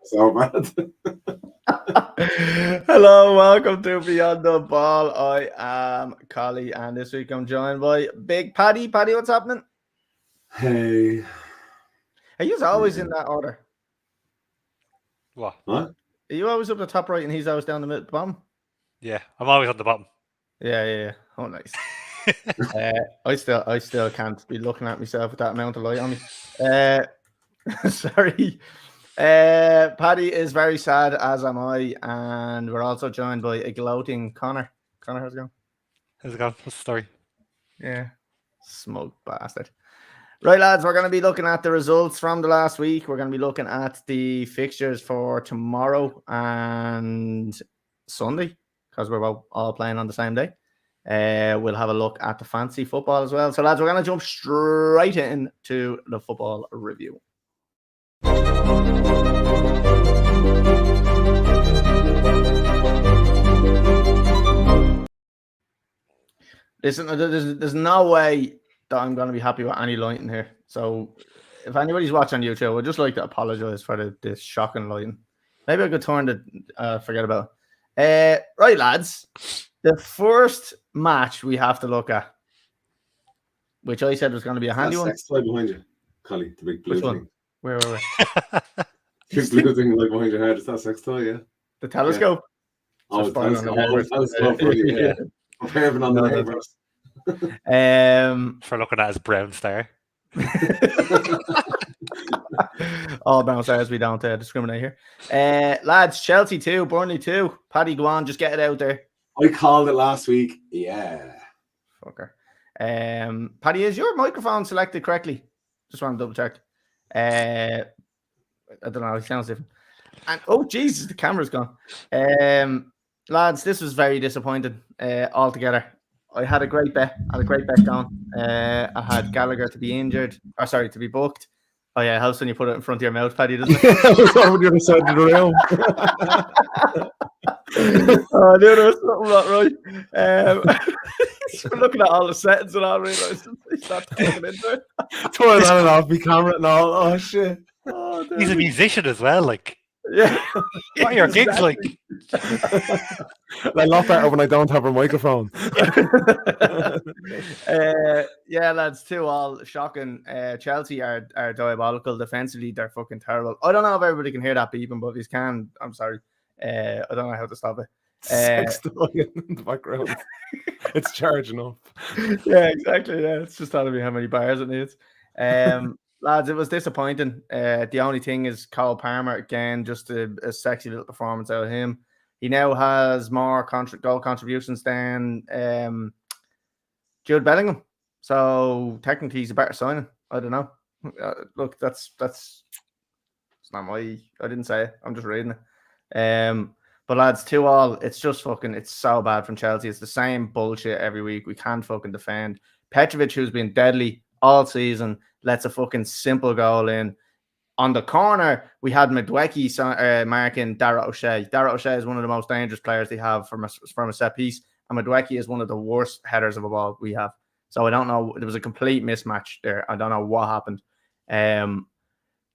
So bad. Hello, welcome to Beyond the Ball. I am Collie, and this week I'm joined by Big Paddy. Paddy, what's happening? Hey. Are you always in that order? What? What? Are you always up the top right and he's always down the bottom? Yeah, I'm always on the bottom. Yeah. Oh, nice. I still can't be looking at myself with that amount of light on me. Sorry. Paddy is very sad, as am I, and we're also joined by a gloating Connor. Connor, how's it going? How's it going? What's the story? Yeah, smug bastard. Right, lads, we're going to be looking at the results from the last week. We're going to be looking at the fixtures for tomorrow and Sunday, because we're all playing on the same day. We'll have a look at the fantasy football as well. So, lads, we're going to jump straight into the football review. Listen, there's no way that I'm going to be happy with any lighting here. So if anybody's watching on YouTube, I'd just like to apologize for this shocking lighting. Maybe I could turn the forget about it. Right, lads. The first match we have to look at, which I said was going to be a handy one. Sex toy behind you, Collie, the big blue Which one? thing. Where? Big blue thing like behind your head. Is that sex toy? Yeah. The telescope. Oh, Just the fine on the telescope. reverse. Yeah. I'm having on the reverse. For looking at his brown star. All brown stars, we don't discriminate here. Lads, Chelsea 2, Burnley 2. Paddy, go on, just get it out there. I called it last week. Yeah. Fucker. Paddy, is your microphone selected correctly? Just want to double check. I don't know, it sounds different. And oh Jesus, the camera's gone. Lads, this was very disappointing altogether. I had a great bet. Going. I had Gallagher to be injured, to be booked. Oh yeah, helps when you put it in front of your mouth, Paddy, doesn't it? I was over the other side of the room. Oh, I knew there was something not right. We're looking at all the settings and I realised he's not talking into it. Turn on and off my camera and all. Oh shit! Oh, He's a musician as well. Like, yeah. what are your gigs like? I love that when I don't have a microphone. Yeah, lads, 2-2, shocking. Chelsea are diabolical defensively. They're fucking terrible. I don't know if everybody can hear that beeping, but if you can, I'm sorry. I don't know how to stop it. Sex toy in the background. It's charging up. Yeah, exactly. Yeah, it's just telling me how many bars it needs. Lads, it was disappointing. The only thing is Cole Palmer again, just a sexy little performance out of him. He now has more goal contributions than Jude Bellingham. So technically, he's a better signing. I don't know. Look, that's it's not my. I didn't say it. I'm just reading it. But lads, 2-2. It's just fucking. It's so bad from Chelsea. It's the same bullshit every week. We can't fucking defend. Petrovic, who's been deadly all season, lets a fucking simple goal in. On the corner, we had Madueke marking Dara O'Shea. Dara O'Shea is one of the most dangerous players they have from a set piece, and Madueke is one of the worst headers of a ball we have. So I don't know. There was a complete mismatch there. I don't know what happened.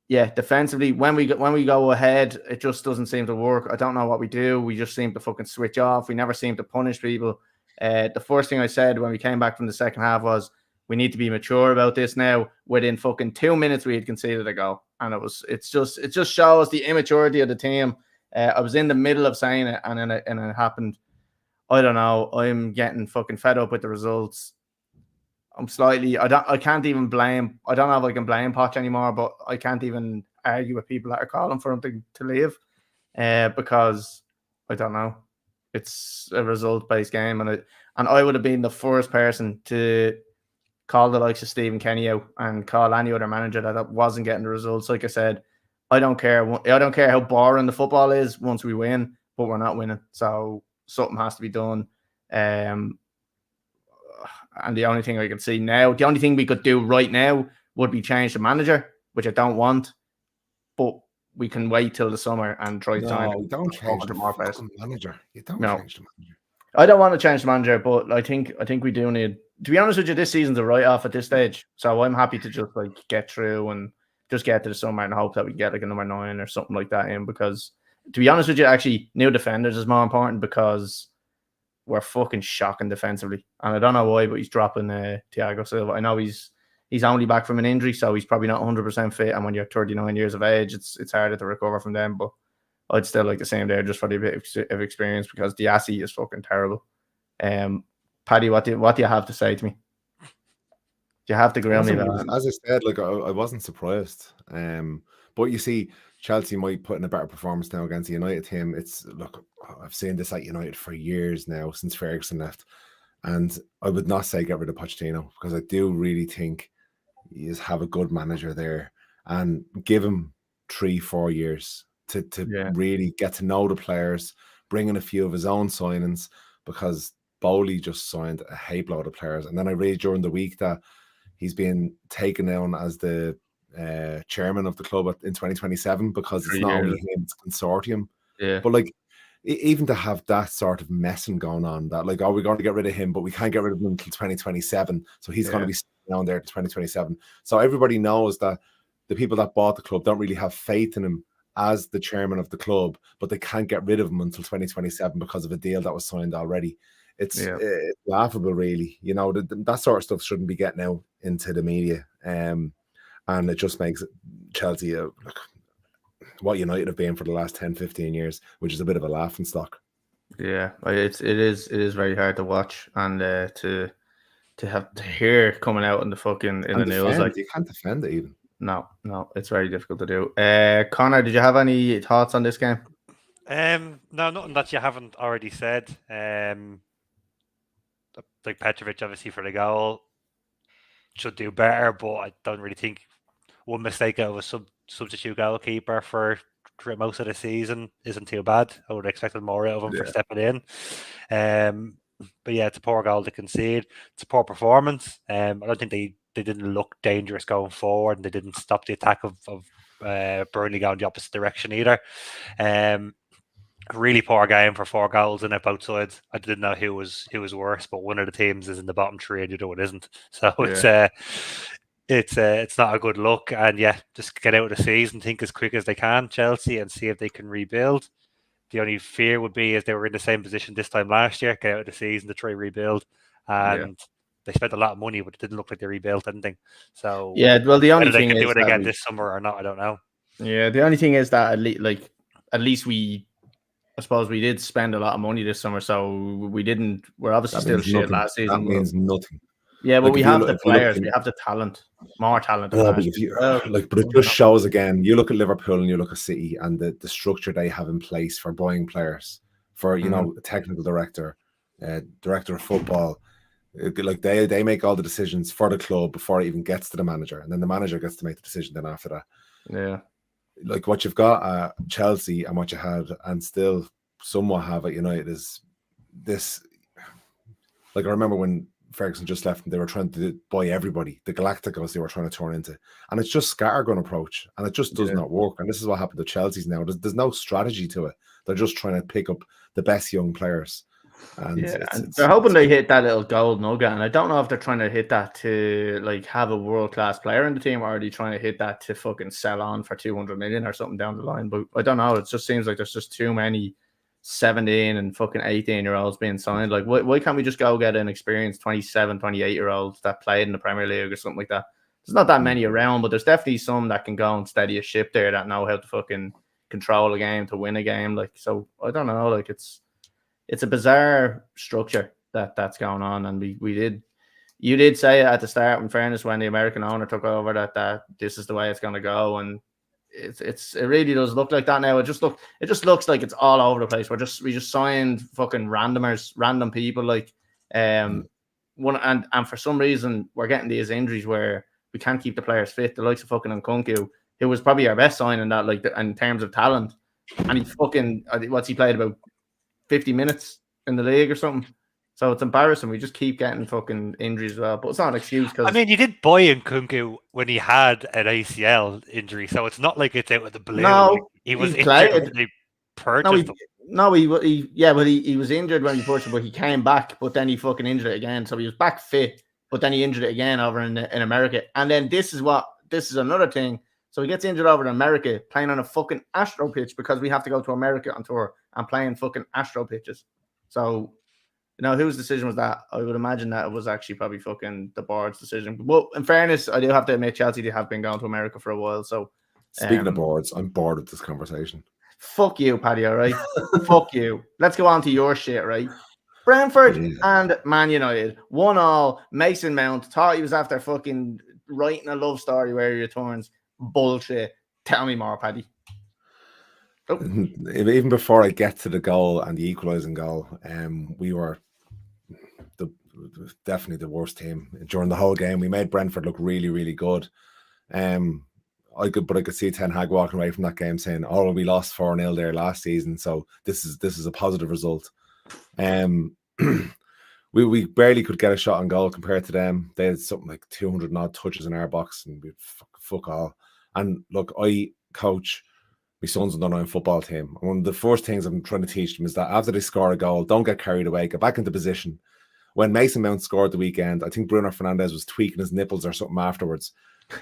Yeah, defensively, when we go ahead, it just doesn't seem to work. I don't know what we do. We just seem to fucking switch off. We never seem to punish people. The first thing I said when we came back from the second half was, we need to be mature about this now. Within fucking 2 minutes, we had conceded a goal. And it just shows the immaturity of the team. I was in the middle of saying it, and then it happened. I don't know. I'm getting fucking fed up with the results. I can't even blame. I don't know if I can blame Poch anymore, but I can't even argue with people that are calling for him to leave. Because I don't know. It's a result-based game, and I would have been the first person to call the likes of Stephen Kenny out and call any other manager that wasn't getting the results. Like I said, I don't care how boring the football is once we win, but we're not winning. So something has to be done. And the only thing I can see now, the only thing we could do right now would be change the manager, which I don't want. But we can wait till the summer and try to sign him. Don't change the manager. You don't change the manager. I don't want to change the manager, but I think we do need. To be honest with you, this season's a write-off at this stage. So I'm happy to just get through and just get to the summer and hope that we get like a number 9 or something like that in. Because to be honest with you, actually, new defenders is more important because we're fucking shocking defensively, and I don't know why, but he's dropping Thiago Silva. I know he's only back from an injury, so he's probably not 100% fit. And when you're 39 years of age, it's harder to recover from them. But I'd still like the same there just for the bit of experience because Diassi is fucking terrible. Paddy, what do you have to say to me? Do you have to grill me? As I said, like I wasn't surprised. But you see, Chelsea might put in a better performance now against the United team. Look, I've seen this at United for years now since Ferguson left, and I would not say get rid of Pochettino because I do really think you have a good manager there and give him 3-4 years to really get to know the players, bring in a few of his own signings because Bowley just signed a heap load of players. And then I read during the week that he's been taken down as the chairman of the club in 2027 because it's not only him, it's consortium. Yeah. But like, even to have that sort of messing going on, that like, we're going to get rid of him, but we can't get rid of him until 2027. So he's going to be down there to 2027. So everybody knows that the people that bought the club don't really have faith in him as the chairman of the club, but they can't get rid of him until 2027 because of a deal that was signed already. It's laughable, really. You know, that sort of stuff shouldn't be getting out into the media. And it just makes Chelsea what United have been for the last 10-15 years, which is a bit of a laughing stock. Yeah, it is very hard to watch and to have to hear coming out in the news. Like, you can't defend it even. No, it's very difficult to do. Connor, did you have any thoughts on this game? No, nothing that you haven't already said. Like Petrovic, obviously for the goal, should do better, but I don't really think one mistake out of a substitute goalkeeper for most of the season isn't too bad. I would have expected more out of him for stepping in. But yeah, it's a poor goal to concede. It's a poor performance. I don't think they didn't look dangerous going forward, and they didn't stop the attack of Burnley going the opposite direction either. Really poor game for 4 goals in it, both sides. I didn't know who was worse, but one of the teams is in the bottom 3 and the other one isn't. So it's not a good look. And just get out of the season, think as quick as they can, Chelsea, and see if they can rebuild. The only fear would be is they were in the same position this time last year, get out of the season to try rebuild, and they spent a lot of money, but it didn't look like they rebuilt anything. So well, the only thing they can is do it again this summer or not, I don't know. Yeah, the only thing is that at least I suppose we did spend a lot of money this summer, so we're obviously still shit last season. That means nothing. Yeah, but we have the players, we have the talent, more talent. But it just shows again. You look at Liverpool and you look at City and the structure they have in place for buying players, for a technical director, director of football. Like they make all the decisions for the club before it even gets to the manager, and then the manager gets to make the decision then after that. Yeah. Like what you've got at Chelsea and what you had and still somewhat have at United is this. Like I remember when Ferguson just left and they were trying to buy everybody, the Galacticos they were trying to turn into, and it's just scattergun approach, and it just does not work. And this is what happened to Chelsea's now. There's no strategy to it. They're just trying to pick up the best young players. And they're hoping they hit that little gold nugget, and I don't know if they're trying to hit that to like have a world-class player in the team, or are they trying to hit that to fucking sell on for 200 million or something down the line. But I don't know, it just seems like there's just too many 17 and fucking 18-year-olds being signed. Like why can't we just go get an experienced 27, 28-year-olds that played in the Premier League or something like that? There's not that many around, but there's definitely some that can go and steady a ship there, that know how to fucking control a game, to win a game. Like, so I don't know, like it's a bizarre structure that's going on, and you did say it at the start, in fairness, when the American owner took over, that this is the way it's going to go, and it really does look like that now. It just looks like it's all over the place. We just signed fucking random people, like and for some reason we're getting these injuries where we can't keep the players fit. The likes of fucking Nkunku, who was probably our best signing that, like, in terms of talent, and he fucking what's he played about 50 minutes in the league or something. So it's embarrassing. We just keep getting fucking injuries as well. But it's not an excuse, because I mean, you did buy Nkunku when he had an ACL injury, so it's not like it's out of the blue. No, he was injured when they purchased him. He was injured when he purchased him, but he came back, but then he fucking injured it again. So he was back fit, but then he injured it again over in America. And then this is another thing So he gets injured over in America playing on a fucking Astro pitch because we have to go to America on tour and playing fucking Astro pitches. So, whose decision was that? I would imagine that it was actually probably fucking the board's decision. But in fairness, I do have to admit Chelsea have been going to America for a while. So Speaking of boards, I'm bored with this conversation. fuck you, Paddy, all right? Fuck you. Let's go on to your shit, right? Brentford and Man United. 1-1. Mason Mount thought he was after fucking writing a love story where he returns. Bullshit. Tell me more, Paddy. Oh. Even before I get to the goal and the equalising goal, we were definitely the worst team during the whole game. We made Brentford look really, really good. I could see Ten Hag walking away from that game saying, "Oh, we lost 4-0 there last season, so this is a positive result." We barely could get a shot on goal compared to them. They had something like 200 odd touches in our box, and we fuck all. And look, I coach my son's under-9 football team. And one of the first things I'm trying to teach them is that after they score a goal, don't get carried away, get back into position. When Mason Mount scored the weekend, I think Bruno Fernandes was tweaking his nipples or something afterwards.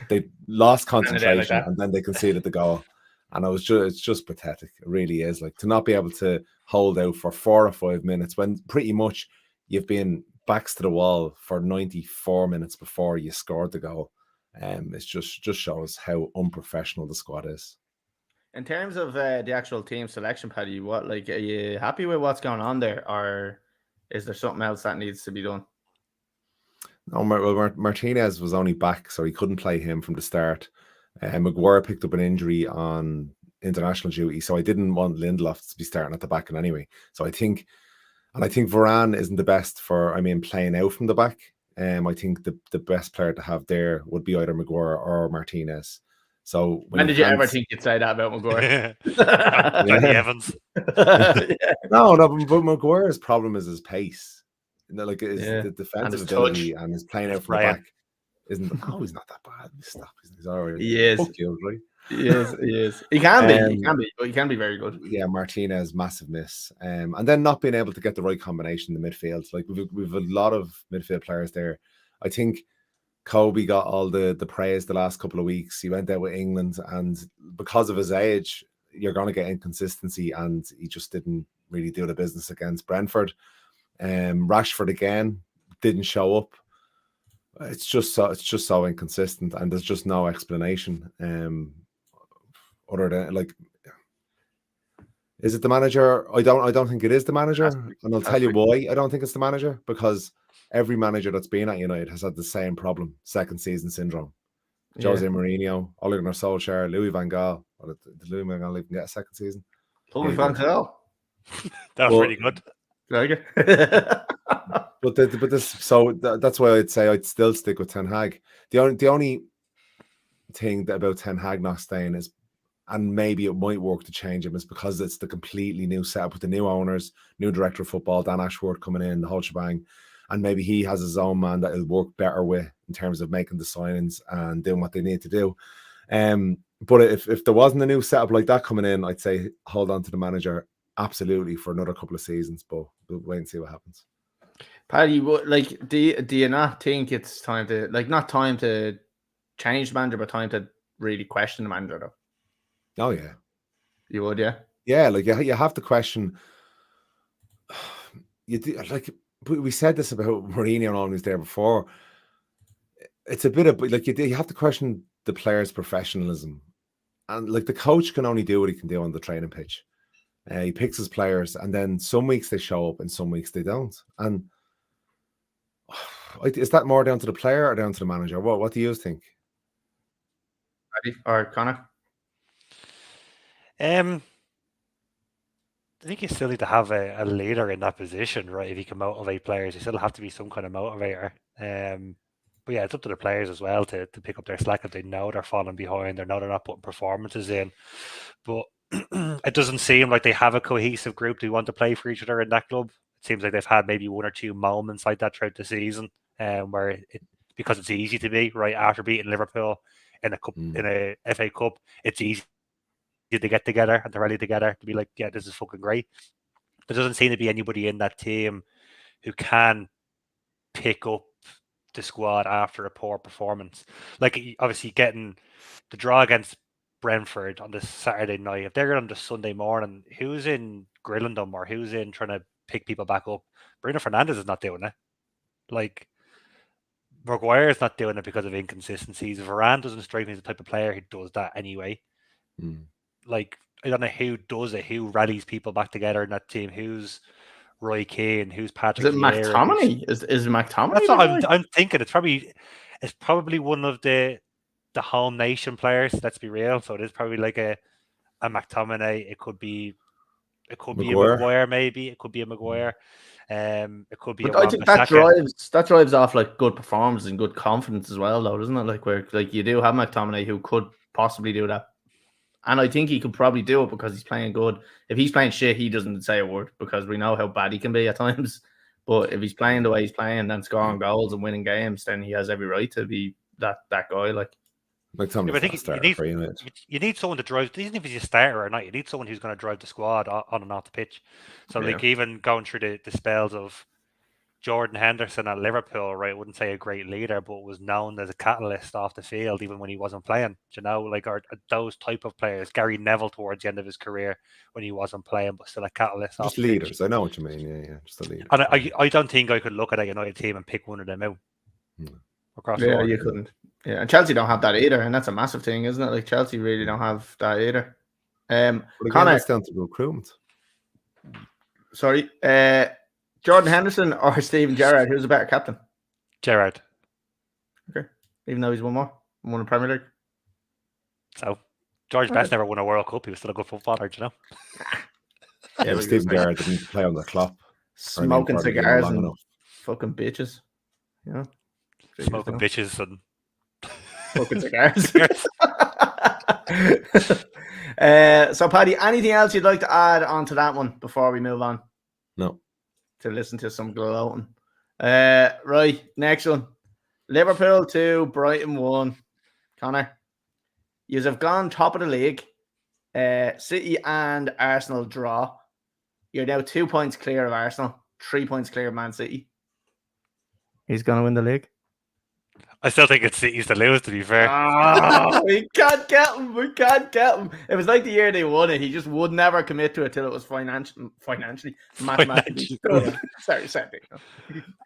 They lost concentration and then they conceded the goal. And it's just pathetic. It really is. Like, to not be able to hold out for 4 or 5 minutes when pretty much you've been backs to the wall for 94 minutes before you scored the goal. It just shows how unprofessional the squad is. In terms of the actual team selection, Paddy, are you happy with what's going on there, or is there something else that needs to be done? No, Martinez was only back, so he couldn't play him from the start. Maguire picked up an injury on international duty, so I didn't want Lindelof to be starting at the back in anyway. So I think Varane isn't the best playing out from the back. I think the best player to have there would be either Maguire or Martinez. So when did you ever think you'd say that about Maguire? Johnny Evans. No, but Maguire's problem is his pace. The defensive ability and his playing out from the back isn't. Oh, he's not that bad. Stop. He's already. He is. Right? He is. He can be. He can be very good. Yeah, Martinez, massive miss. And then not being able to get the right combination in the midfield. Like we've a lot of midfield players there. I think Kobe got all the praise the last couple of weeks. He went out with England, and because of his age, you're going to get inconsistency, and he just didn't really do the business against Brentford. Rashford again didn't show up. It's just so inconsistent, and there's just no explanation. Other than is it the manager? I don't think it is the manager, and I'll tell you why I don't think it's the manager, because every manager that's been at United has had the same problem: second season syndrome. Jose Mourinho, Ole Gunnar Solskjaer, Louis van Gaal. Did Louis van Gaal even get a second season? Louis van Gaal. That was really good. That's why I'd say I'd still stick with Ten Hag. The only thing about Ten Hag not staying is, and maybe it might work to change him, is because it's the completely new setup with the new owners, new director of football, Dan Ashworth coming in, the whole shebang, and maybe he has his own man that he'll work better with in terms of making the signings and doing what they need to do. But if there wasn't a new setup like that coming in, I'd say hold on to the manager absolutely for another couple of seasons, but we'll wait and see what happens. Paddy, do you not think it's time to, not time to change the manager, but time to really question the manager, though? Oh yeah, you would, yeah. Yeah, you have to question. We said this about Mourinho and all who's there before. It's a bit of you have to question the player's professionalism, and the coach can only do what he can do on the training pitch. He picks his players, and then some weeks they show up and some weeks they don't. And is that more down to the player or down to the manager? What do you think? Or Connor? I think you still need to have a leader in that position, right? If you can motivate players, you still have to be some kind of motivator. But yeah, it's up to the players as well to pick up their slack if they know they're falling behind, they know they're not putting performances in. But it doesn't seem like they have a cohesive group who want to play for each other in that club. It seems like they've had maybe 1 or 2 moments like that throughout the season, where because it's easy to be right after beating Liverpool in a cup, in a FA Cup, it's easy to get together and to rally together to be like, yeah, this is fucking great. There doesn't seem to be anybody in that team who can pick up the squad after a poor performance. Obviously getting the draw against Brentford on this Saturday night, if they're on the Sunday morning, who's in grilling them or who's in trying to pick people back up? Bruno Fernandes is not doing it. Like, Maguire's not doing it because of inconsistencies. Varane doesn't strike me as the type of player who does that anyway. Like, I don't know who does it, who rallies people back together in that team, who's Roy Keane, who's Patrick Is it Vieira. McTominay? Is McTominay? That's what I'm thinking. It's probably one of the home nation players. Let's be real. So it is probably like a McTominay. It could be a Maguire, maybe. It could be a Maguire. It could be. But I think that drives off like good performance and good confidence as well, though, doesn't it? Like where like you do have McTominay who could possibly do that, and I think he could probably do it because he's playing good. If he's playing shit, he doesn't say a word because we know how bad he can be at times. But if he's playing the way he's playing and scoring goals and winning games, then he has every right to be that guy. Like you need someone to drive, even if he's a starter or not. You need someone who's going to drive the squad on and off the pitch. So, like, even going through the spells of Jordan Henderson at Liverpool, right? I wouldn't say a great leader, but was known as a catalyst off the field, even when he wasn't playing. You know, like are those type of players. Gary Neville towards the end of his career when he wasn't playing, but still a catalyst. Just leaders. Pitch. I know what you mean. Yeah, just a leader. And I don't think I could look at a United team and pick one of them out. Across the board. You couldn't. Yeah, and Chelsea don't have that either, and that's a massive thing, isn't it? Like Chelsea really don't have that either. But again, that's down to recruitment. Sorry, Jordan Henderson or Steven Gerrard? Who's a better captain? Gerrard. Okay, even though he's won the Premier League. So George Best never won a World Cup. He was still a good footballer, you know. Yeah, Steven Gerrard didn't play on the clock. Smoking cigars and fucking bitches. You know. Smoking bitches and fucking cigars. So, Paddy, anything else you'd like to add onto that one before we move on? No. To listen to some gloating. Right, next one. Liverpool 2, Brighton 1. Connor, you have gone top of the league. City and Arsenal draw. You're now 2 points clear of Arsenal, 3 points clear of Man City. He's going to win the league. I still think it's City's to lose, to be fair. We can't get him. We can't get him. It was like the year they won it. He just would never commit to it till it was financially, mathematically. Sorry.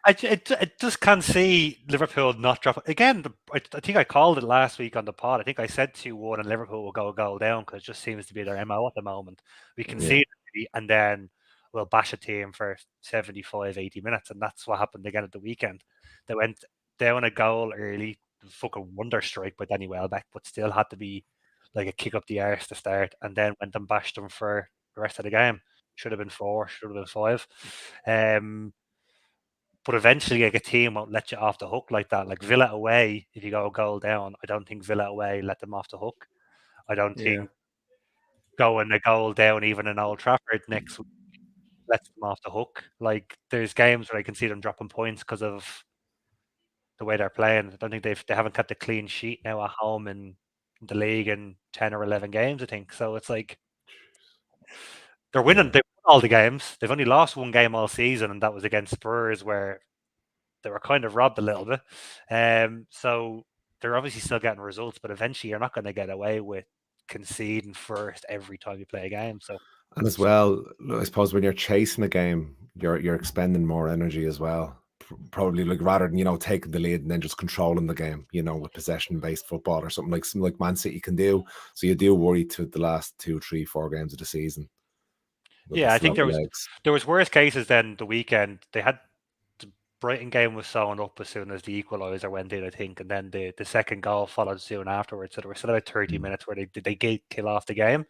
I just can't see Liverpool not dropping. Again, I think I called it last week on the pod. I think I said 2-1 and Liverpool will go a goal down because it just seems to be their MO at the moment. We can see it and then we'll bash a team for 75, 80 minutes. And that's what happened again at the weekend. They went down a goal early, fucking wonder strike by Danny Welbeck, but still had to be like a kick up the arse to start, and then went and bashed them for the rest of the game. Should have been 4, should have been 5. But eventually, like, a team won't let you off the hook like that. Like Villa away, if you go a goal down, I don't think Villa away let them off the hook. I don't think going a goal down even in Old Trafford next week lets them off the hook. Like, there's games where I can see them dropping points because of the way they're playing. I don't think they haven't kept a clean sheet now at home in the league in 10 or 11 games, I think. So it's like they're winning. They won all the games. They've only lost one game all season, and that was against Spurs, where they were kind of robbed a little bit. So they're obviously still getting results, but eventually you're not going to get away with conceding first every time you play a game. So, and as well, I suppose when you're chasing a game, you're expending more energy as well. Probably, like, rather than taking the lead and then just controlling the game, with possession-based football or something like Man City can do. So you do worry to the last 2, 3, 4 games of the season. Yeah, I think there was worse cases than the weekend. They had the Brighton game was sewn up as soon as the equaliser went in, I think, and then the second goal followed soon afterwards. So there were still about 30 minutes where they did kill off the game.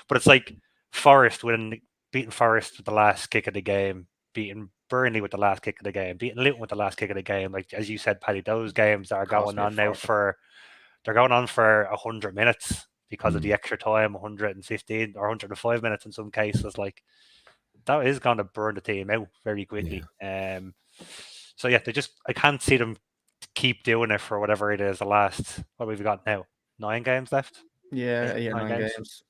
But it's like Forest beating Forest with the last kick of the game, beating Burnley with the last kick of the game, beating Luton with the last kick of the game. Like, as you said, Paddy, those games are going on now for 100 minutes because of the extra time, 115 or 105 minutes in some cases. Like, that is going to burn the team out very quickly. So yeah, I can't see them keep doing it for whatever it is. The last, what we've got now, 9 games left. Yeah, 9 games.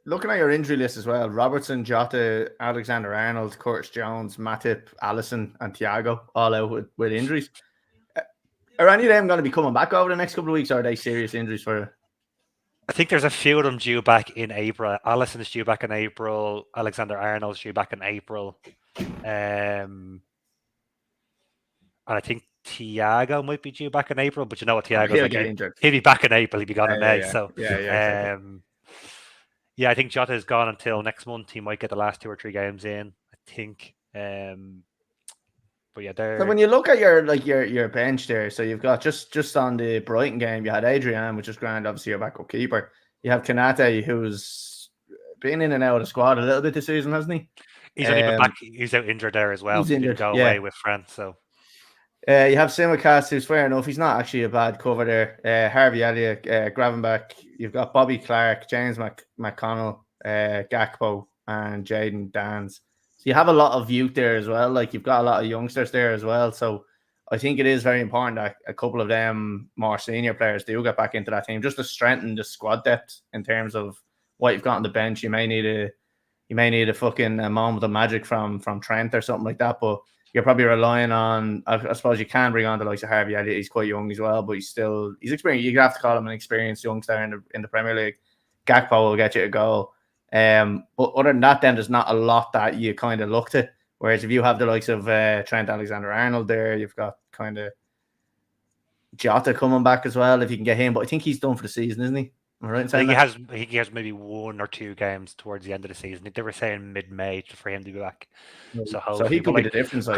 Looking at your injury list as well, Robertson, Jota, Alexander-Arnold, Curtis Jones, Matip, Alisson and Thiago all out with injuries. Are any of them going to be coming back over the next couple of weeks, or are they serious injuries for I think there's a few of them due back in April. Allison's due back in April. Alexander-Arnold's due back in April. And I think Thiago might be due back in April, but you know what Thiago's He'll like. get injured. He'll be back in April. He'll be gone in May. Yeah. So Exactly. yeah, I think Jota is gone until next month. He might get the last 2 or 3 games in, I think. But yeah, So when you look at your bench there, so you've got just on the Brighton game, you had Adrian, which is grand, obviously your backup keeper. You have Kanate, who's been in and out of the squad a little bit this season, hasn't he? He's only been back. He's out injured there as well. He's He didn't injured, go yeah. away with France. So you have Simicast, who's fair enough. He's not actually a bad cover there. Harvey Elliott, Gravenbach. You've got Bobby Clark, James McConnell, Gakpo, and Jaden Dans. So you have a lot of youth there as well. Like you've got a lot of youngsters there as well. So I think it is very important that a couple of them more senior players do get back into that team just to strengthen the squad depth in terms of what you've got on the bench. You may need a fucking moment of magic from Trent or something like that, but you're probably relying on. I suppose you can bring on the likes of Harvey Elliott. He's quite young as well, but he's experienced. You have to call him an experienced youngster in the Premier League. Gakpo will get you a goal. But other than that, then there's not a lot that you kind of look to. Whereas if you have the likes of Trent Alexander-Arnold there, you've got kind of Jota coming back as well if you can get him. But I think he's done for the season, isn't he? Am I right in saying that? he has maybe 1 or 2 games towards the end of the season. They were saying mid-May for him to be back. So he could be the difference.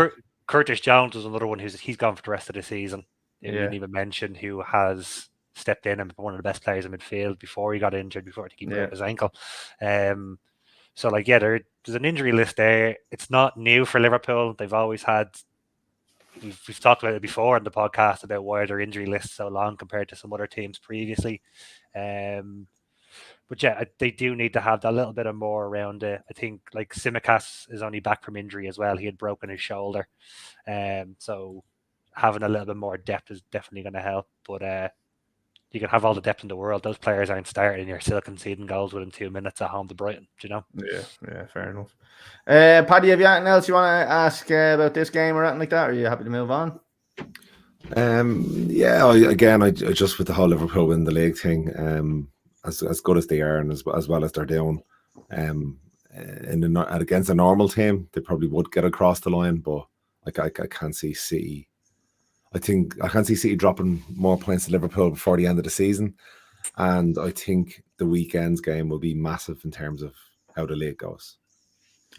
Curtis Jones was another one he's gone for the rest of the season. You didn't even mention who has stepped in and been one of the best players in midfield before he got injured, before he broke his ankle. So there's an injury list there. It's not new for Liverpool. They've always had. We've talked about it before in the podcast about why their injury list so long compared to some other teams previously. But yeah, they do need to have that little bit of more around it. I think like Simicast is only back from injury as well. He had broken his shoulder. So having a little bit more depth is definitely going to help. But you can have all the depth in the world. Those players aren't starting and you're still conceding goals within 2 minutes at home to Brighton, do you know? Yeah, fair enough. Paddy, have you anything else you want to ask about this game or anything like that? Or are you happy to move on? I just with the whole Liverpool win the league thing, as good as they are and as well as they're doing, against a normal team, they probably would get across the line, but I can't see City. I can't see City dropping more points to Liverpool before the end of the season, and I think the weekend's game will be massive in terms of how the league goes.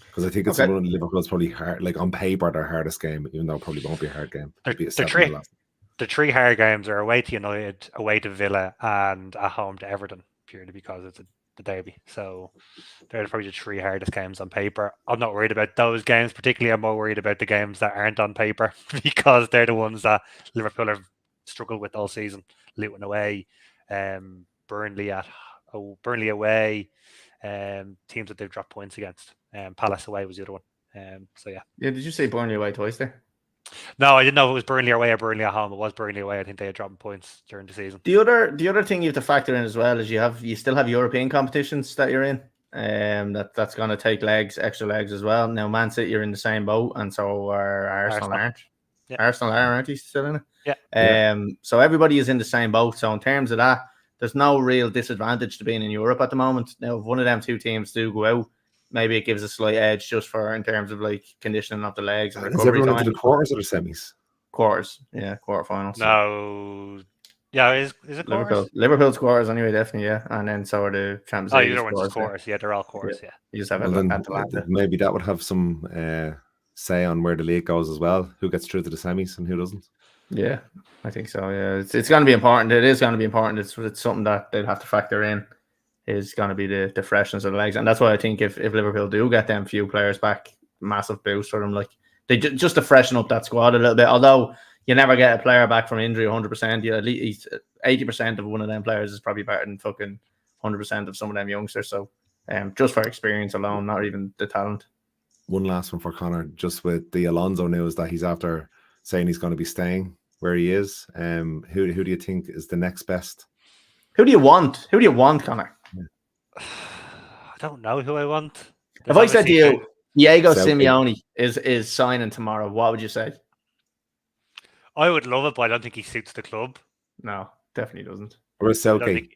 Because I think it's one of Liverpool's probably hard, like on paper, their hardest game, even though it probably won't be a hard game. The 3 hard games are away to United, away to Villa, and at home to Everton, purely because it's the derby. So they're probably the 3 hardest games on paper. I'm not worried about those games particularly. I'm more worried about the games that aren't on paper because they're the ones that Liverpool have struggled with all season. Luton away, Burnley away, teams that they've dropped points against. Palace away was the other one. Yeah, did you say Burnley away twice there? No, I didn't know if it was Burnley away or Burnley at home. It was Burnley away. I think they had dropped points during the season. The other thing you have to factor in as well is you still have European competitions that you're in. That's going to take extra legs as well. Now, Man City, you're in the same boat, and so are Arsenal aren't. Yeah. Arsenal aren't you still in it? Yeah. So everybody is in the same boat. So in terms of that, there's no real disadvantage to being in Europe at the moment. Now, if one of them 2 teams do go out, maybe it gives a slight edge just in terms of like conditioning of the legs. And is everyone into the quarters or the semis? Quarters, yeah, quarterfinals. No, yeah, is it quarters? Liverpool's quarters anyway, definitely, yeah. And then so are the Champions League. Oh, you're quarters, yeah, they're all quarters, yeah. You just have maybe that would have some say on where the league goes as well. Who gets through to the semis and who doesn't? Yeah, I think so. Yeah, it's going to be important. It is going to be important. It's something that they'll have to factor in. Is going to be the freshness of the legs, and that's why I think if Liverpool do get them few players back, massive boost for them. Like they just to freshen up that squad a little bit. Although you never get a player back from injury 100%, you at least 80% of one of them players is probably better than fucking 100% of some of them youngsters. So, just for experience alone, not even the talent. One last one for Connor, just with the Alonso news that he's after saying he's going to be staying where he is. Who do you think is the next best? Who do you want? Who do you want, Connor? I don't know who I want. If I said to you, Diego Simeone is signing tomorrow, what would you say? I would love it, but I don't think he suits the club. No, definitely doesn't. Or Southgate?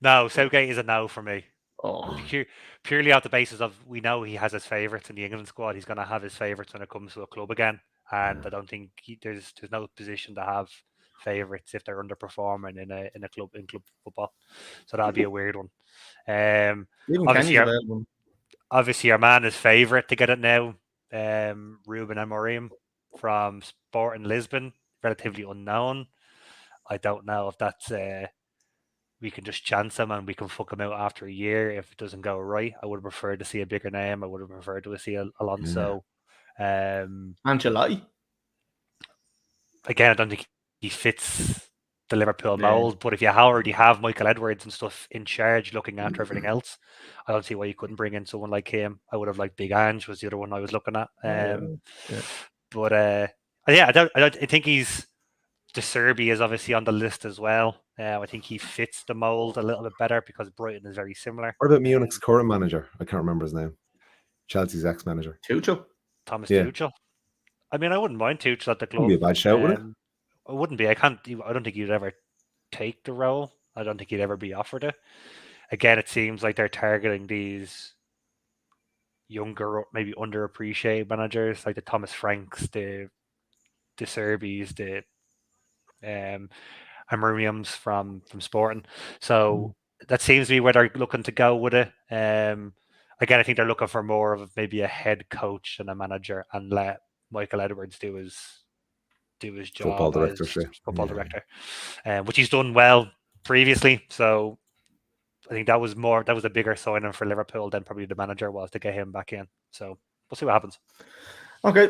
No, Southgate is a no for me. Oh, Purely off the basis of we know he has his favourites in the England squad. He's going to have his favourites when it comes to a club again, and I don't think there's no position to have favourites if they're underperforming in club football. So that'd be a weird one. even Obviously, Kenny's available. our man is favourite to get it now. Ruben Amorim from Sporting Lisbon, relatively unknown. I don't know if that's we can just chance him and we can fuck him out after a year if it doesn't go right. I would have preferred to see a bigger name. I would have preferred to see Alonso. Ancelotti. Again, I don't think he fits the Liverpool Yeah. mold. But if you already have Michael Edwards and stuff in charge, looking after everything else, I don't see why you couldn't bring in someone like him. I would have liked Big Ange was the other one I was looking at. But I think he's. De Serbi is obviously on the list as well. I think he fits the mold a little bit better because Brighton is very similar. What about Munich's current manager? I can't remember his name. Chelsea's ex-manager. Tuchel. Thomas Tuchel. I mean, I wouldn't mind Tuchel at the club. Wouldn't be a bad shout, would it? It wouldn't be. I don't think he'd ever take the role. I don't think he'd ever be offered it. Again, it seems like they're targeting these younger, maybe underappreciated managers like the Thomas Franks, the De Serbis, the Amuriums from Sporting. So that seems to be where they're looking to go with it. Again, I think they're looking for more of maybe a head coach and a manager, and let Michael Edwards do his job Football director, as football director, which he's done well previously. So I think that was a bigger signing for Liverpool than probably the manager was to get him back in. So we'll see what happens. Okay,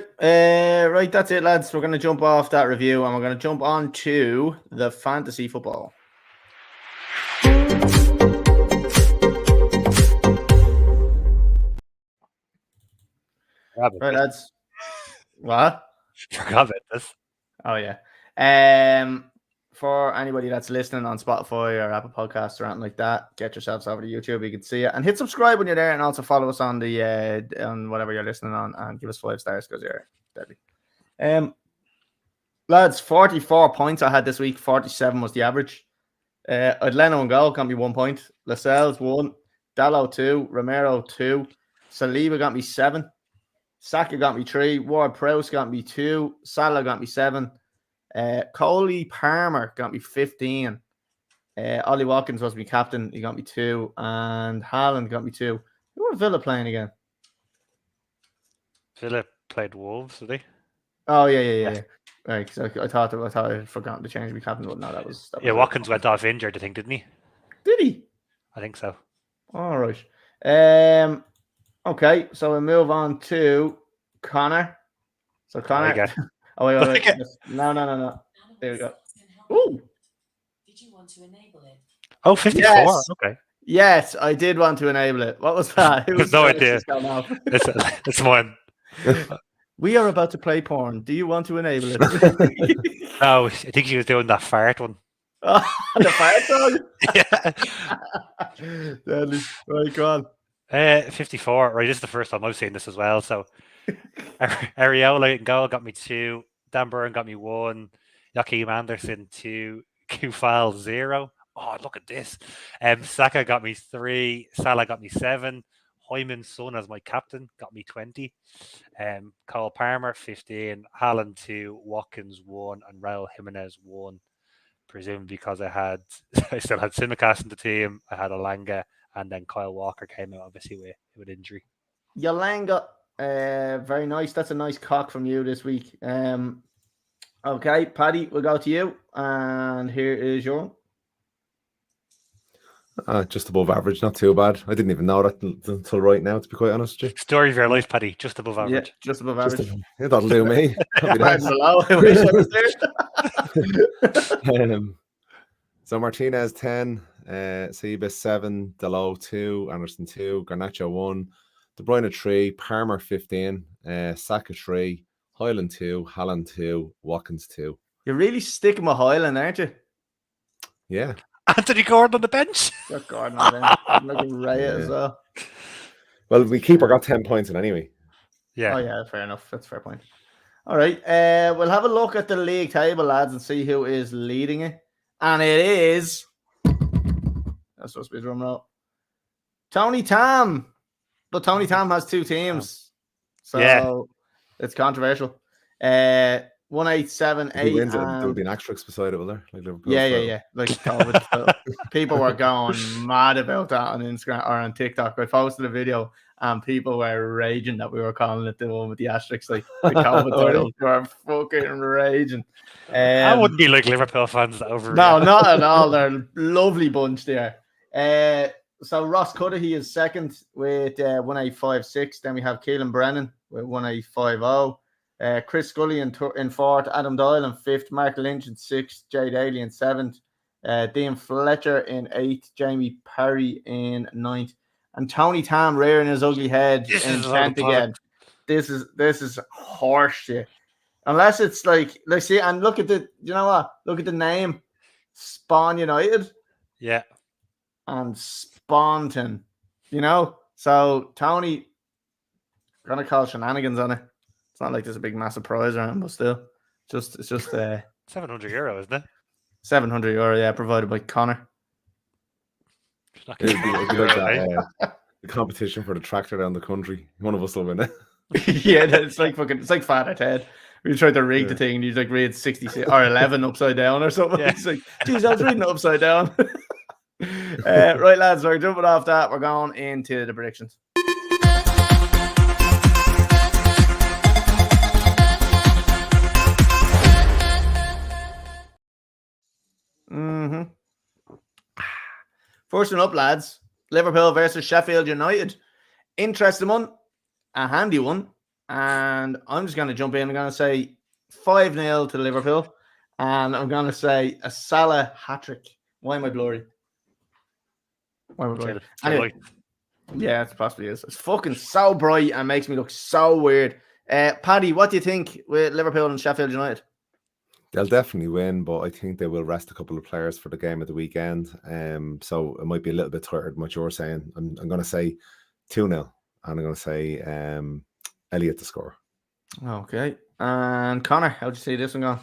right, that's it, lads. We're going to jump off that review and we're going to jump on to the fantasy football. Right, lads. What? Forgot about this. Oh, yeah. For anybody that's listening on Spotify or Apple Podcasts or anything like that, get yourselves over to YouTube. You can see it and hit subscribe when you're there, and also follow us on the on whatever you're listening on, and give us 5 stars because you're deadly. Lads, 44 points I had this week. 47 was the average. I'd Leno and goal got me 1 point. Lascelles 1, Dallo 2, Romero 2, Saliba got me 7, Saka got me 3, Ward-Prowse got me 2, Salah got me 7. Coley Palmer got me 15. Ollie Watkins was my captain. He got me 2. And Haaland got me 2. Who are Villa playing again? Villa played Wolves, did they? Oh, yeah. Right, so I thought I'd forgotten to change my captain, but no, that was Watkins went off injured, I think, didn't he? Did he? I think so. All right. Okay, so we move on to Connor. So Connor. Oh, wait. No. There we go. Ooh. Did you want to enable it? Oh, 54. Yes. Okay. Yes, I did want to enable it. What was that? There's no idea. It's mine. We are about to play porn. Do you want to enable it? No, I think she was doing that fart one. Oh, the fart song? Yeah. Deadly. Right, go on. 54. Right, this is the first time I've seen this as well. So Areola in goal got me 2. Dan Burn got me 1. Joachim Anderson 2. Kufal 0. Oh, look at this. Saka got me 3. Salah got me 7. Hyman's son as my captain got me 20. Cole Palmer 15. Haaland 2. Watkins 1. And Raul Jimenez 1. Presumably because I still had Simicast in the team. I had Alanga, and then Kyle Walker came out obviously with injury. Yolanga, very nice. That's a nice cock from you this week. Okay, Paddy, we'll go to you, and here is your just above average, not too bad. I didn't even know that until right now, to be quite honest with you. Story of your life, Paddy, just above average. Yeah, just above average. That'll do me. So Martinez 10, Saliba 7, Dalot 2, Anderson 2, Garnacho 1, De Bruyne 3, Palmer 15, Saka 3, Hyland 2, Haaland 2, Watkins 2. You're really sticking with Hyland, aren't you? Yeah. Anthony Gordon on the bench. Got Gordon on the bench. I'm looking right as well. Well, the keeper got 10 points in anyway. Yeah. Oh, yeah, fair enough. That's a fair point. All right. We'll have a look at the league table, lads, and see who is leading it. And it is That's supposed to be a drum roll. Tony Tam. But Tony Tam has 2 teams. So Yeah. it's controversial. 1878. If he wins it, there'll be an asterisk beside it, will there? Like Liverpool. Yeah. Like COVID stuff. People were going mad about that on Instagram or on TikTok. I posted a video and people were raging that we were calling it the one with the asterisks, like the COVID title. They were fucking raging. I wouldn't be like Liverpool fans over. No, not at all. They're a lovely bunch there. So Ross Cudahy is second with 1856. Then we have Keelan Brennan with 1850. Chris Scully in fourth, Adam Doyle in fifth, Mark Lynch in sixth, Jay Daly in seventh, Dean Fletcher in eighth, Jamie Perry in ninth, and Tony Tam rearing his ugly head in 10th again. This is horse shit. Unless it's like, let's see, and look at the, you know what? Look at the name, Spawn United. Yeah. And Spawnton, you know. So Tony gonna call shenanigans on it. It's not like there's a big massive prize around, but still, it's just €700, isn't it? €700, yeah, provided by Connor. It'd be like that, the competition for the tractor down the country. One of us will win it. Yeah, it's like Father Ted. We tried to read the thing, and he's like read 66 or 11 upside down or something. Yeah. He's like, geez, I was reading it upside down. Right, lads, we're jumping off that. We're going into the predictions. First one up, lads. Liverpool versus Sheffield United. Interesting one, a handy one, and I'm just going to jump in. I'm going to say 5-0 to Liverpool, and I'm going to say a Salah hat-trick. Why am I blurry? Anyway, yeah, it possibly is. It's fucking so bright and makes me look so weird. Paddy, what do you think with Liverpool and Sheffield United? They'll definitely win, but I think they will rest a couple of players for the game at the weekend. So it might be a little bit tighter than what you're saying. I'm going to say 2-0, and I'm going to say Elliott to score. Okay. And Connor, how'd you see this one go?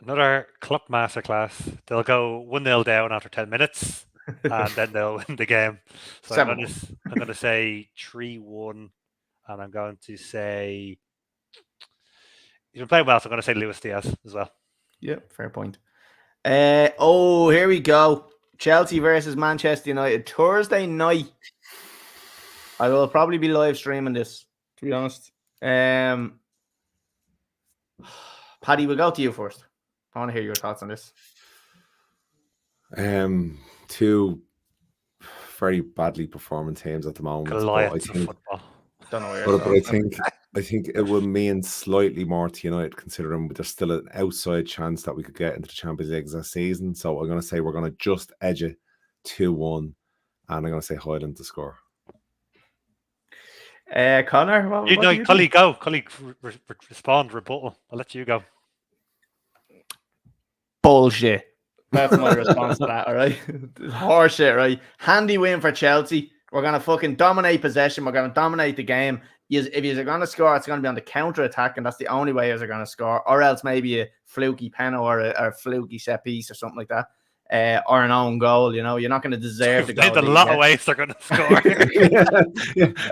Another Klopp masterclass. They'll go 1-0 down after 10 minutes, and then they'll win the game. So I'm going to say 3-1, and I'm going to say he's been playing well, so I'm going to say Luis Diaz as well. Yep, fair point. Here we go. Chelsea versus Manchester United Thursday night. I will probably be live streaming this, to be honest. Paddy, we'll go to you first. I want to hear your thoughts on this. Two very badly performing teams at the moment. Football. Don't know but I think it will mean slightly more to United, considering there's still an outside chance that we could get into the Champions League this season. So I'm going to say we're going to just edge it 2-1, and I'm going to say Highland to score. Connor, colleague, go. Colleague, respond, rebuttal. I'll let you go. Bullshit. That's my response to that, all right? Horseshit, right? Handy win for Chelsea. We're going to fucking dominate possession. We're going to dominate the game. If you're going to score, it's going to be on the counter-attack, and that's the only way you're going to score, or else maybe a fluky pen or a fluky set piece or something like that, or an own goal. You know, you're not going to deserve the goal. There's a lot of ways they're going to score.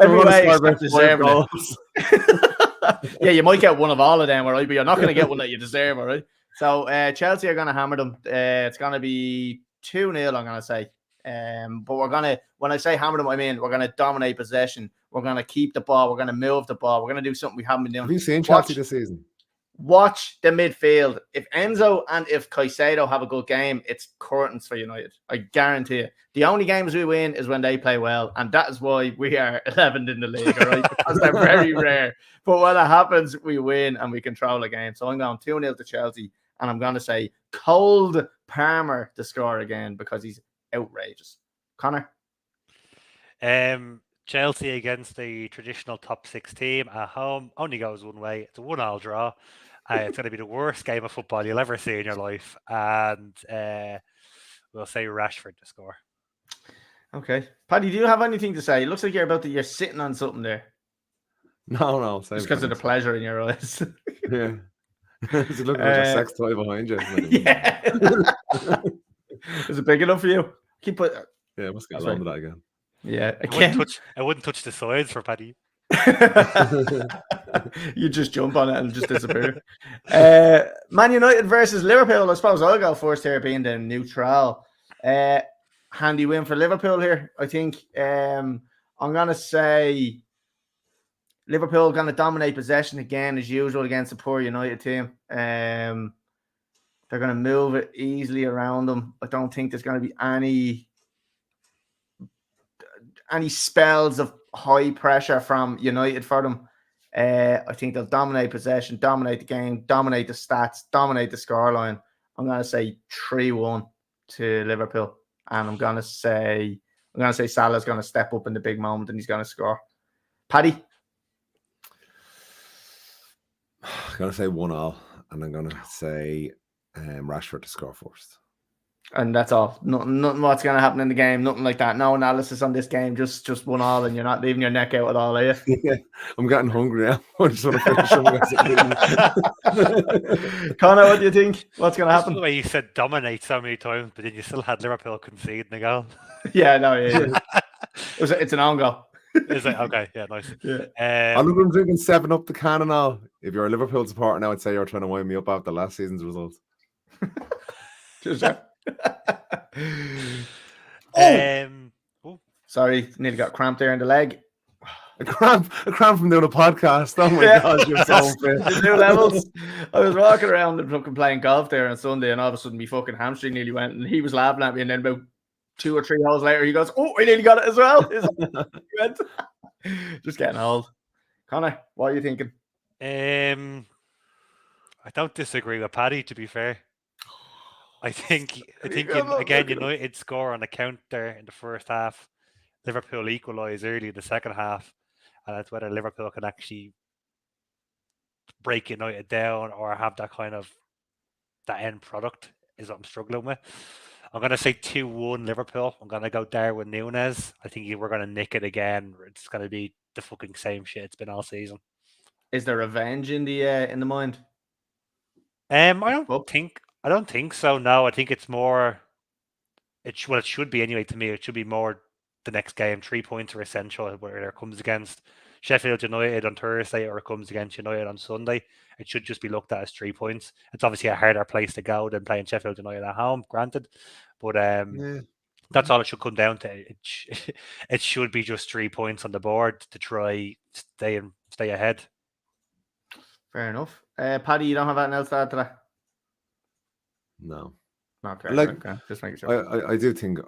Every way except deserving it. Yeah, you might get one of all of them, all right, but you're not going to get one that you deserve, all right? So Chelsea are going to hammer them. It's going to be 2-0, I'm going to say. But we're going to, when I say hammer them, I mean we're going to dominate possession. We're going to keep the ball. We're going to move the ball. We're going to do something we haven't been doing. Have you seen Chelsea this season? Watch the midfield. If Enzo and if Caicedo have a good game, it's curtains for United. I guarantee it. The only games we win is when they play well, and that is why we are 11th in the league, all right? Because they're very rare. But when it happens, we win and we control the game. So I'm going 2-0 to Chelsea, and I'm going to say Cold Palmer to score again because he's outrageous. Connor? Chelsea against the traditional top 6 team at home only goes one way. It's a 1-1 draw. It's going to be the worst game of football you'll ever see in your life, and we'll say Rashford to score. Okay, Paddy, do you have anything to say? It looks like you're sitting on something there. No, just because of the pleasure in your eyes. Yeah, is it looking like a sex toy behind you? Yeah. Is it big enough for you? Yeah, I must get That's along right. with that again. Yeah, I wouldn't touch the sides for Paddy. You just jump on it and just disappear. Man United versus Liverpool. I suppose I'll go first here, being the neutral. Handy win for Liverpool here. I think I'm gonna say Liverpool going to dominate possession again as usual against a poor United team. They're going to move it easily around them. I don't think there's going to be any spells of high pressure from United for them. I think they'll dominate possession, dominate the game, dominate the stats, dominate the scoreline. I'm going to say 3-1 to Liverpool, and I'm going to say Salah's going to step up in the big moment and he's going to score. Paddy? I'm going to say 1-1, and I'm going to say Rashford to score first. And that's all. Nothing what's going to happen in the game. Nothing like that. No analysis on this game. Just 1-1, and you're not leaving your neck out at all, are you? Yeah, I'm getting hungry now. I just want to finish. Connor, what do you think? What's going to happen? The way you said dominate so many times, but then you still had Liverpool conceding a goal. Yeah, no, yeah. It's an own goal. It's like, okay, yeah, nice. Yeah. I'm drinking 7-Up the can and all. If you're a Liverpool supporter now, I'd say you're trying to wind me up after last season's results. Sorry, nearly got cramped there in the leg. A cramp from doing a podcast. Oh my God, you're so unfit. New levels. I was walking around and fucking playing golf there on Sunday, and all of a sudden my fucking hamstring nearly went, and he was laughing at me, and then about 2 or 3 hours later, he goes, "Oh, I nearly got it as well." Just getting old. Connor, what are you thinking? I don't disagree with Paddy, to be fair. I think again, United score on the counter in the first half. Liverpool equalise early in the second half, and that's whether Liverpool can actually break United down or have that kind of that end product is what I'm struggling with. I'm going to say 2-1 Liverpool. I'm going to go Darwin Núñez. I think we're going to nick it again. It's going to be the fucking same shit it's been all season. Is there revenge in the mind? I don't think so. No, I think it's more. It should be anyway. To me, it should be more the next game. 3 points are essential. Whether it comes against Sheffield United on Thursday or it comes against United on Sunday, it should just be looked at as 3 points. It's obviously a harder place to go than playing Sheffield United at home, granted, but that's all it should come down to. It should be just 3 points on the board to try stay ahead. Fair enough. Paddy, you don't have anything else to add to that? No. Okay. Okay. Just make sure. I do think.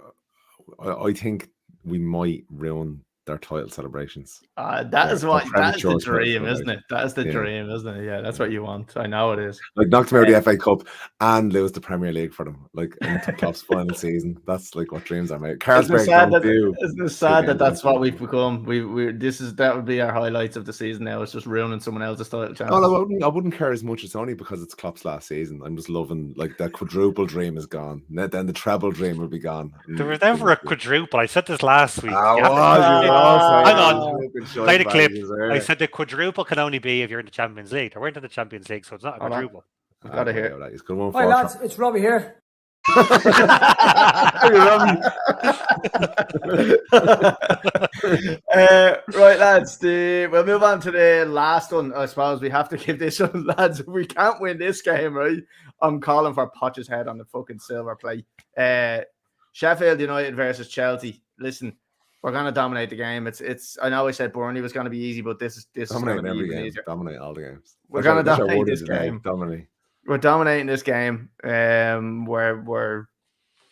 I think we might ruin their title celebrations. That's the dream, isn't it? That is the dream, isn't it? Yeah, that's what you want. I know it is. Like knock them out of the FA Cup and lose the Premier League for them, like in the Klopp's final season. That's like what dreams are made. Isn't it sad that that's what we've become? That would be our highlights of the season now. It's just ruining someone else's title chance. No, I wouldn't care as much. It's only because it's Klopp's last season. I'm just loving like that quadruple dream is gone. Then the treble dream will be gone. There was never a quadruple. I said this last week. Hang on. Play the clip. I said the quadruple can only be if you're in the Champions League. They weren't in the Champions League, so it's not a quadruple. I've got to hear. Hi lads, it's Robbie here. Right, lads. We'll move on to the last one. I suppose we have to give this one, lads. If we can't win this game, right, I'm calling for Poch's head on the fucking silver plate. Sheffield United versus Chelsea. Listen, we're gonna dominate the game. It's. I know I said Burnley was gonna be easy, but this is dominate gonna be even game. easier. Dominate all the games. We're gonna dominate this game. Dominate. We're dominating this game. We're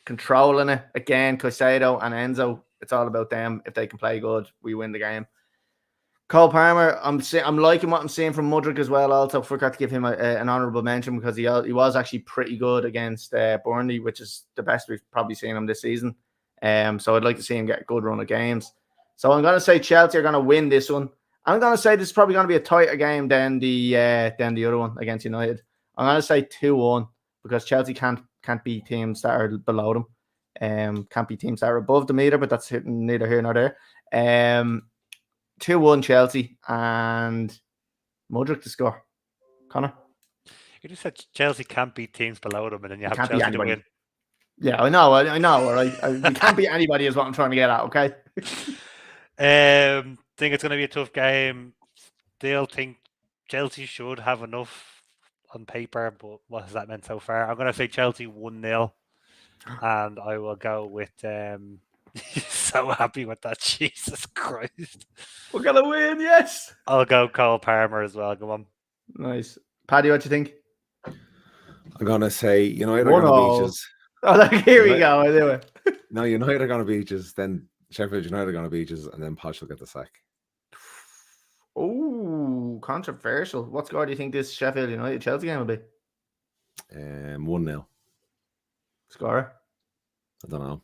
controlling it again. Caicedo and Enzo. It's all about them. If they can play good, we win the game. Cole Palmer. I'm liking what I'm seeing from Mudryk as well. Also, forgot to give him an honourable mention because he was actually pretty good against Burnley, which is the best we've probably seen him this season. So I'd like to see him get a good run of games. So I'm going to say Chelsea are going to win this one. I'm going to say this is probably going to be a tighter game than the other one against United. I'm going to say 2-1 because Chelsea can't beat teams that are below them. Can't beat teams that are above them either, but that's neither here nor there. 2-1 Chelsea and Mudryk to score. Connor? You just said Chelsea can't beat teams below them, and then you have Chelsea to win. Yeah, I know. All right. We can't beat anybody, is what I'm trying to get at. Okay. Think it's going to be a tough game. Still think Chelsea should have enough on paper, but what has that meant so far? I'm going to say Chelsea 1-0, and I will go with. So happy with that, Jesus Christ! We're gonna win, yes. I'll go Cole Palmer as well. Come on. Nice, Paddy. What you think? I'm gonna say United are gonna beat us. Oh, look, here we go. I do it. No, United are gonna beat us. Then Sheffield United are gonna beat us, and then Poch will get the sack. Oh, controversial. What score do you think this Sheffield United Chelsea game will be? 1-0. Scorer? I don't know.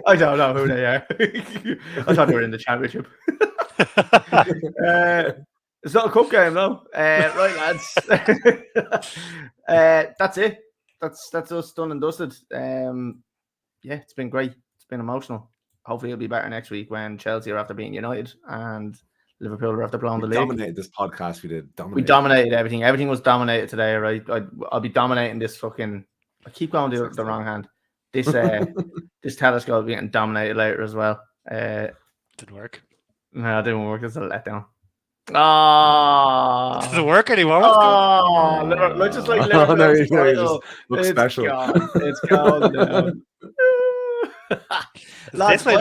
I don't know who they are. I thought they were in the championship. It's not a cup game, though. Right, lads. That's it. That's us done and dusted. Yeah, it's been great. It's been emotional. Hopefully, it'll be better next week when Chelsea are after being United and Liverpool are after blowing the league. Dominated this podcast. We dominated everything. Everything was dominated today, right? I'll be dominating this fucking. I keep going to the wrong hand. This this telescope will be getting dominated later as well. Didn't work. No, it didn't work. It's a letdown. Oh, doesn't work anymore. Oh, just like Liverpool. No, you just look special. It's gone down. Lads, by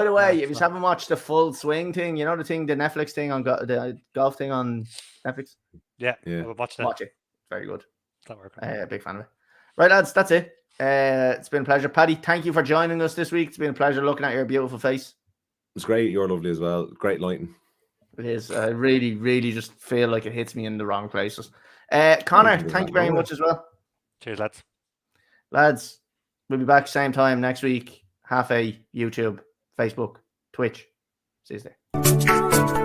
the way, if you haven't watched the full swing thing, you know the Netflix thing on the golf thing on Netflix. Yeah. We'll watch that. Watch it. Very good. It's not working. Big fan of it. Right, lads, that's it. It's been a pleasure. Paddy, thank you for joining us this week. It's been a pleasure looking at your beautiful face. It's great. You're lovely as well. Great lighting. It is. I really, really just feel like it hits me in the wrong places. Connor, thank you very much as well. Cheers, lads. Lads, we'll be back same time next week. 8:30 YouTube, Facebook, Twitch. See you there.